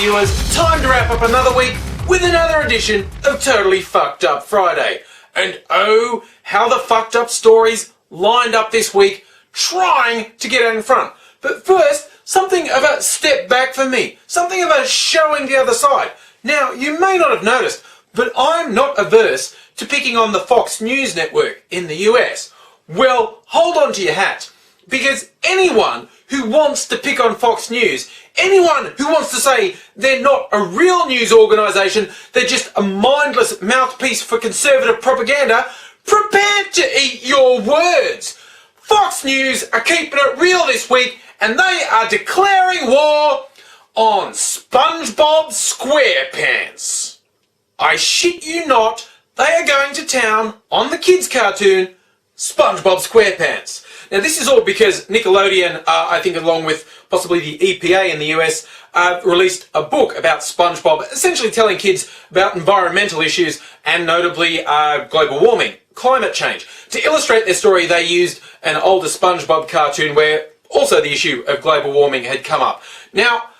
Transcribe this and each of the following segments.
viewers, time to wrap up another week with another edition of Totally Fucked Up Friday. And oh, how the fucked up stories lined up this week, trying to get out in front. But first, something of a step back for me, something of a showing the other side. Now, you may not have noticed, but I'm not averse to picking on the Fox News network in the US. Well, hold on to your hat, because anyone who wants to pick on Fox News, anyone who wants to say they're not a real news organisation, they're just a mindless mouthpiece for conservative propaganda, prepare to eat your words. Fox News are keeping it real this week, and they are declaring war on Spongebob Squarepants. I shit you not, they are going to town on the kids' cartoon, Spongebob Squarepants. Now this is all because Nickelodeon, I think along with possibly the EPA in the US, released a book about SpongeBob, essentially telling kids about environmental issues and notably global warming, climate change. To illustrate their story, they used an older SpongeBob cartoon where also the issue of global warming had come up. Now,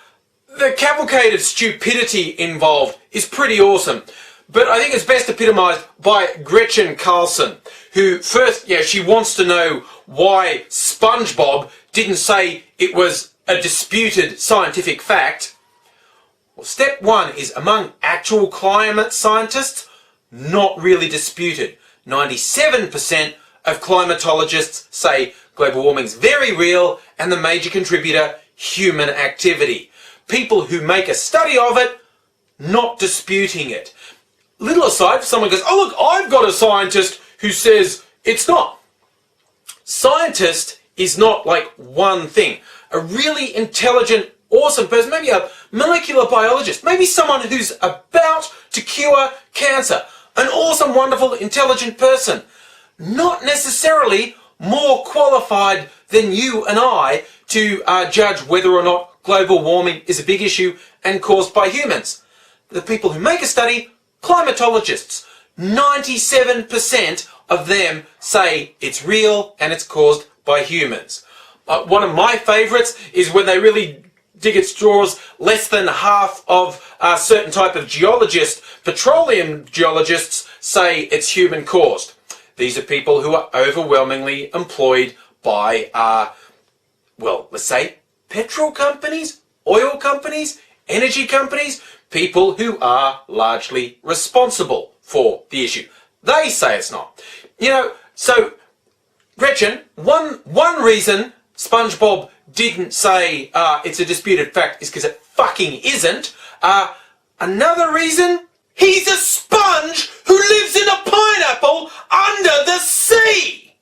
the cavalcade of stupidity involved is pretty awesome, but I think it's best epitomised by Gretchen Carlson, who first, she wants to know why SpongeBob didn't say it was a disputed scientific fact. Well, step one is among actual climate scientists, not really disputed. 97% of climatologists say global warming's very real and the major contributor, human activity. People who make a study of it, not disputing it. Little aside, if someone goes, oh look, I've got a scientist who says it's not. Scientist is not like one thing. A really intelligent, awesome person, maybe a molecular biologist, maybe someone who's about to cure cancer, an awesome, wonderful, intelligent person. Not necessarily more qualified than you and I to judge whether or not global warming is a big issue and caused by humans. The people who make a study, climatologists, 97% of them say it's real and it's caused by humans. One of my favourites is when they really dig at straws. Less than half of a certain type of geologist, petroleum geologists, say it's human caused. These are people who are overwhelmingly employed by, let's say, petrol companies, oil companies, energy companies, people who are largely responsible for the issue. They say it's not. So, Gretchen, one reason SpongeBob didn't say it's a disputed fact is because it fucking isn't. Another reason, he's a sponge who lives in a pineapple under the sea!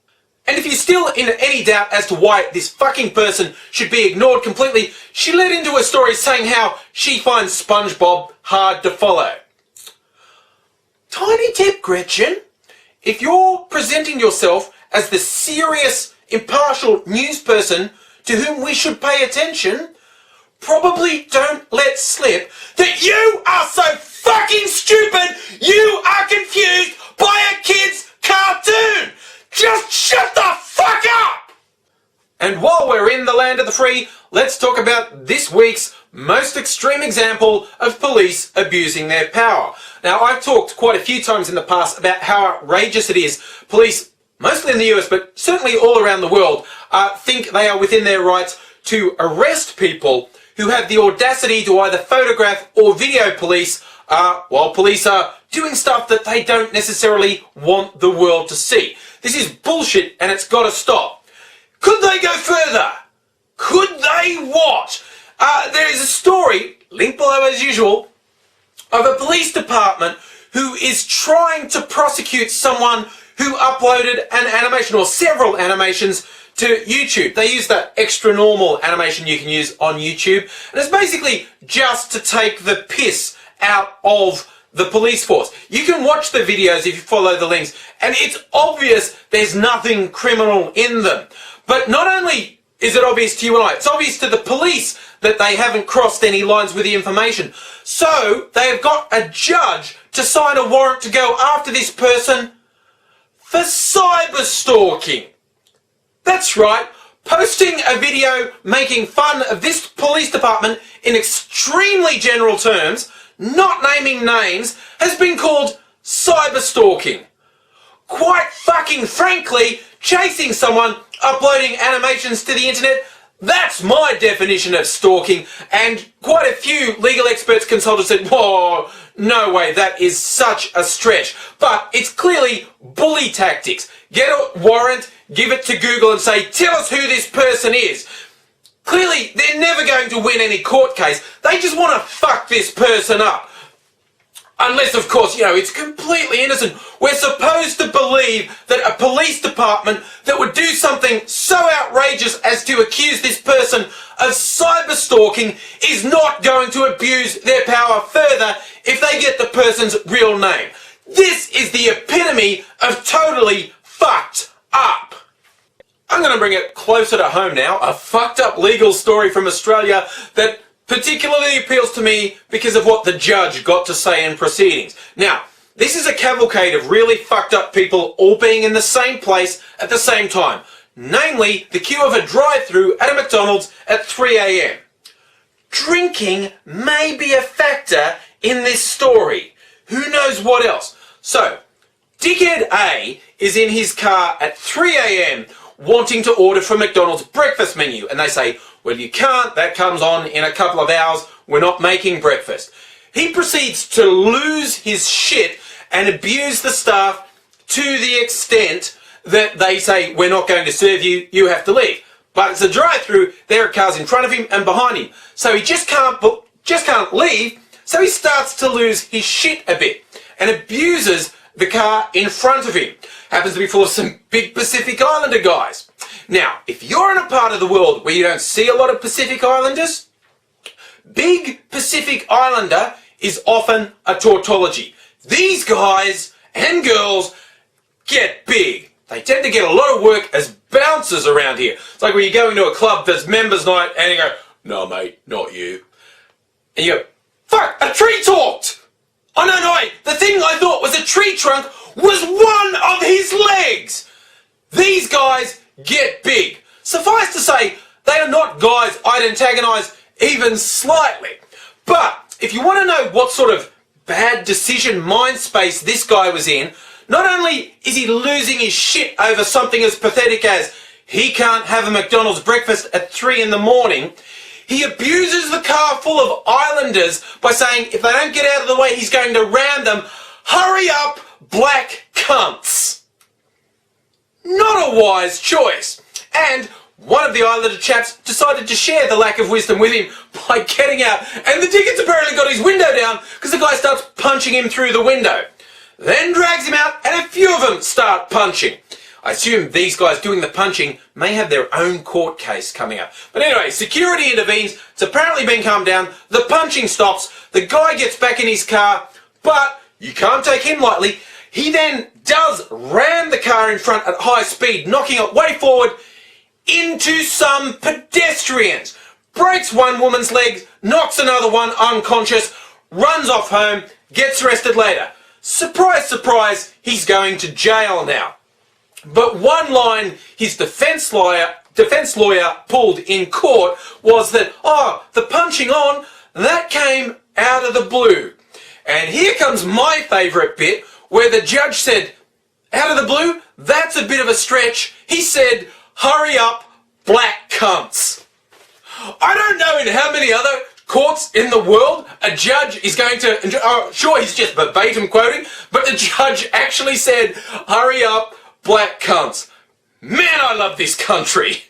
And if you're still in any doubt as to why this fucking person should be ignored completely, she led into a story saying how she finds SpongeBob hard to follow. Tiny tip, Gretchen. If you're presenting yourself as the serious, impartial news person to whom we should pay attention, probably don't let slip that you are so fucking stupid you are confused by a kid's cartoon! Just shut the fuck up! And while we're in the land of the free, let's talk about this week's most extreme example of police abusing their power. Now, I've talked quite a few times in the past about how outrageous it is. Police, mostly in the US, but certainly all around the world, think they are within their rights to arrest people who have the audacity to either photograph or video police while police are doing stuff that they don't necessarily want the world to see. This is bullshit and it's got to stop. Could they go further? Could they what? There is a story, linked below as usual, of a police department who is trying to prosecute someone who uploaded an animation or several animations to YouTube. They use that extra normal animation you can use on YouTube, and it's basically just to take the piss out of the police force. You can watch the videos if you follow the links, and it's obvious there's nothing criminal in them. But not only is it obvious to you and I, it's obvious to the police that they haven't crossed any lines with the information. So they have got a judge to sign a warrant to go after this person for cyber stalking. That's right, posting a video making fun of this police department in extremely general terms, not naming names, has been called cyber stalking. Quite fucking frankly, chasing someone, uploading animations to the internet, that's my definition of stalking, and quite a few legal experts consulted said, whoa, no way, that is such a stretch. But it's clearly bully tactics. Get a warrant, give it to Google and say, tell us who this person is. Clearly, they're never going to win any court case. They just want to fuck this person up. Unless, of course, it's completely innocent. We're supposed to believe that a police department that would do something so outrageous as to accuse this person of cyber stalking is not going to abuse their power further if they get the person's real name. This is the epitome of totally fucked up. I'm going to bring it closer to home now. A fucked up legal story from Australia that particularly appeals to me because of what the judge got to say in proceedings. Now, this is a cavalcade of really fucked up people all being in the same place at the same time. Namely, the queue of a drive-thru at a McDonald's at 3 a.m. Drinking may be a factor in this story. Who knows what else? So, Dickhead A is in his car at 3 a.m. wanting to order from McDonald's breakfast menu, and they say, well, you can't, that comes on in a couple of hours, we're not making breakfast. He proceeds to lose his shit and abuse the staff to the extent that they say, we're not going to serve you, you have to leave. But it's a drive-through, there are cars in front of him and behind him. So he just can't leave, so he starts to lose his shit a bit and abuses the car in front of him. Happens to be full of some big Pacific Islander guys. Now, if you're in a part of the world where you don't see a lot of Pacific Islanders, big Pacific Islander is often a tautology. These guys and girls get big. They tend to get a lot of work as bouncers around here. It's like when you go into a club that's members night and you go, no mate, not you. And you go, fuck, a tree talked! Oh no, the thing I thought was a tree trunk was one of his legs! These guys get big. Suffice to say, they are not guys I'd antagonise even slightly. But if you want to know what sort of bad decision mind space this guy was in, not only is he losing his shit over something as pathetic as he can't have a McDonald's breakfast at 3 in the morning, he abuses the car full of islanders by saying if they don't get out of the way he's going to ram them. Hurry up, black cunts. Not a wise choice. And one of the islander chaps decided to share the lack of wisdom with him by getting out, and the ticket's apparently got his window down because the guy starts punching him through the window. Then drags him out and a few of them start punching. I assume these guys doing the punching may have their own court case coming up. But anyway, security intervenes, it's apparently been calmed down, the punching stops, the guy gets back in his car, but you can't take him lightly. He then does ram the car in front at high speed, knocking it way forward into some pedestrians. Breaks one woman's legs, knocks another one unconscious, runs off home, gets arrested later. Surprise, surprise, he's going to jail now. But one line his defense lawyer pulled in court was that, the punching on, that came out of the blue. And here comes my favourite bit, where the judge said, out of the blue, that's a bit of a stretch. He said, hurry up, black cunts. I don't know in how many other courts in the world a judge is going to, sure he's just verbatim quoting, but the judge actually said, hurry up, black cunts. Man, I love this country.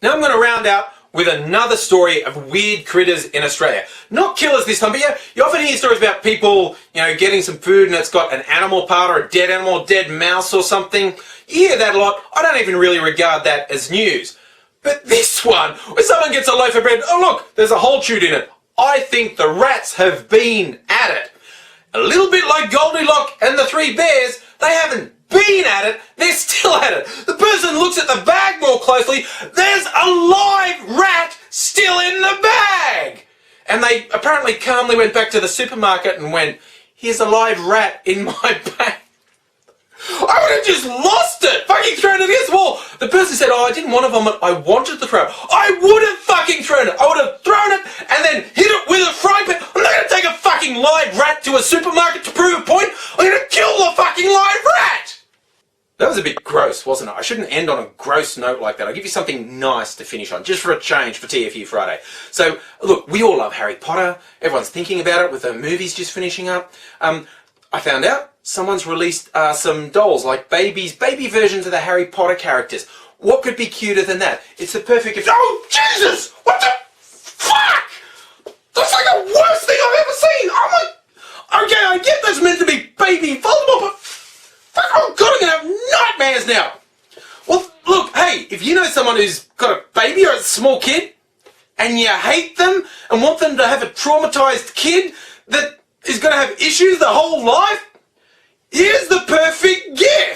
Now I'm going to round out with another story of weird critters in Australia. Not killers this time, but yeah, you often hear stories about people, getting some food and it's got an animal part or a dead animal, a dead mouse or something. You hear that a lot. I don't even really regard that as news. But this one, where someone gets a loaf of bread, oh look, there's a hole chewed in it. I think the rats have been at it. A little bit like Goldilocks and the Three Bears, they haven't been at it, they're still at it. The person looks at the bag more closely, there's a live rat still in the bag. And they apparently calmly went back to the supermarket and went, here's a live rat in my bag. I would have just lost it! Fucking thrown it against the wall! The person said, oh, I didn't want to vomit, I wanted to throw it. I would have fucking thrown it! I would have thrown it and then hit it with a frying pan! I'm not gonna take a fucking live rat to a supermarket to prove a point! I'm gonna kill the fucking live rat! That was a bit gross, wasn't it? I shouldn't end on a gross note like that. I'll give you something nice to finish on, just for a change for TFU Friday. So, look, we all love Harry Potter. Everyone's thinking about it with the movies just finishing up. I found out someone's released some dolls, like baby versions of the Harry Potter characters. What could be cuter than that? It's the perfect... Oh, Jesus! What the fuck? That's like the worst thing I've ever seen! I'm like... Okay, I get that's meant to be baby Voldemort, but... Fuck, oh God, I'm gonna have nightmares now! Well, look, hey, if you know someone who's got a baby or a small kid, and you hate them, and want them to have a traumatized kid that is gonna have issues the whole life, here's the perfect gift!